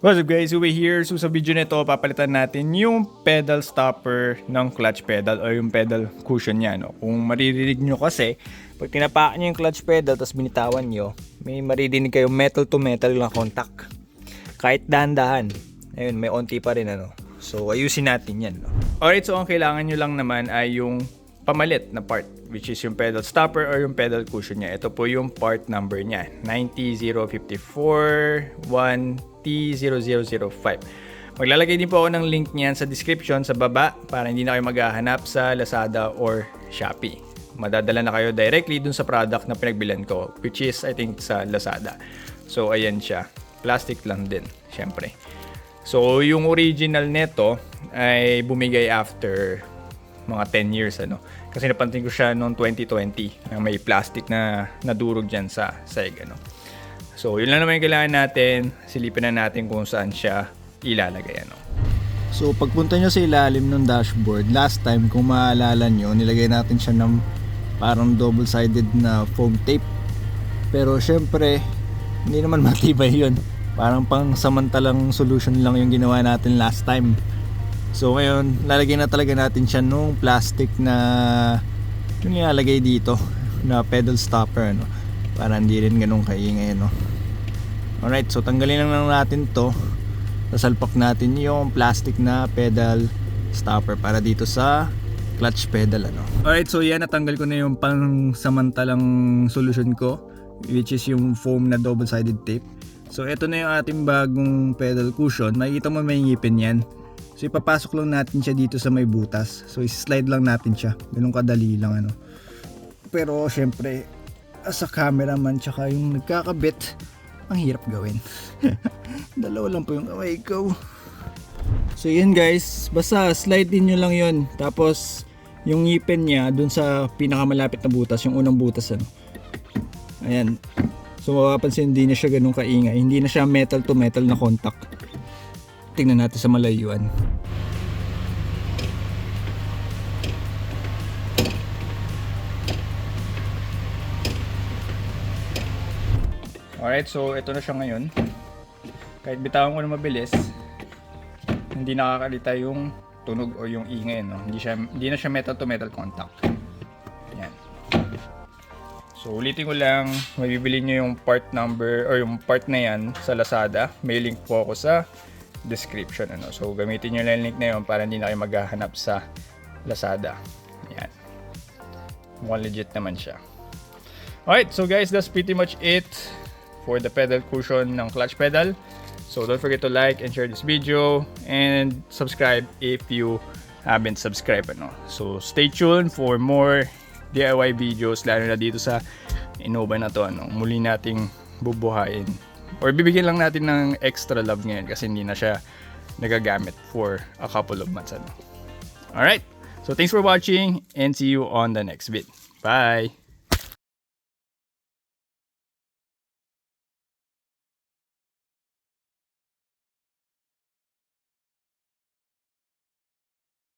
What's up guys, Uwe here. So sa video nito, papalitan natin yung pedal stopper ng clutch pedal o yung pedal cushion niya. No? Kung maririnig nyo kasi, pag tinapakan nyo yung clutch pedal tapos binitawan nyo, may maririnig kayo metal to metal na contact. Kahit dahan-dahan. Ayun, may onti pa rin ano. So ayusin natin yan. No? Alright, so ang kailangan nyo lang naman ay yung pamalit na part, which is yung pedal stopper or yung pedal cushion niya. Ito po yung part number niya, 90054-1T0005. Maglalagay din po ako ng link niyan sa description sa baba para hindi na kayo maghahanap sa Lazada or Shopee. Madadala na kayo directly dun sa product na pinagbilan ko, which is I think sa Lazada. So ayan siya, plastic lang din, syempre. So yung original neto ay bumigay after mga 10 years ano. Kasi napansin ko siya noong 2020 na may plastic na nadurog dyan sa seg ano. So yun lang naman yung kailangan natin. Silipin na natin kung saan siya ilalagay ano. So pagpunta nyo sa ilalim ng dashboard, last time kung maalala nyo, nilagay natin siya ng parang double-sided na foam tape. Pero syempre, hindi naman matibay yun. Parang pang samantalang solution lang yung ginawa natin last time. So ngayon, lalagyan na talaga natin siya nung plastic na yung nilalagay dito na pedal stopper ano, para hindi rin ganun kaingay no. Alright, so tanggalin lang natin to. Sasalpak natin yung plastic na pedal stopper para dito sa clutch pedal ano. Alright, so yan, natanggal ko na yung pang samantalang solution ko, which is yung foam na double-sided tape. So ito na yung ating bagong pedal cushion. Makikita mo may ngipin yan. So ipapasok lang natin siya dito sa may butas. So i-slide lang natin siya. Ganun kadali lang ano. Pero syempre as a cameraman tsaka yung nagkakabit, ang hirap gawin. Dalawa lang po yung kamay ko. So yun guys, basta slide din nyo lang yun. Tapos yung ngipin niya dun sa pinakamalapit na butas, yung unang butas ano. Ayan. So mapapansin hindi na siya ganun kaingay. Hindi na siya metal to metal na contact. Tingnan natin sa malayuan. Alright, so ito na siya ngayon. Kahit bitawan ko na mabilis, hindi nakakalita yung tunog o yung ingay no. Hindi na siya metal to metal contact. Yan. So ulitin ko lang, mabibili nyo yung part number or yung part na yan sa Lazada. May link po ako sa description ano. So gamitin nyo lang yung link na yun para hindi na kayo maghahanap sa Lazada. Yan. Mukhang legit naman siya. Alright, so guys, that's pretty much it for the pedal cushion ng clutch pedal. So don't forget to like and share this video and subscribe if you haven't subscribed ano. So stay tuned for more DIY videos lalo na dito sa Innova na to ano. Muli nating bubuhayin or bibigyan lang natin ng extra love ngayon kasi hindi na siya nagagamit for a couple of months ano. Alright, so thanks for watching and see you on the next vid. Bye!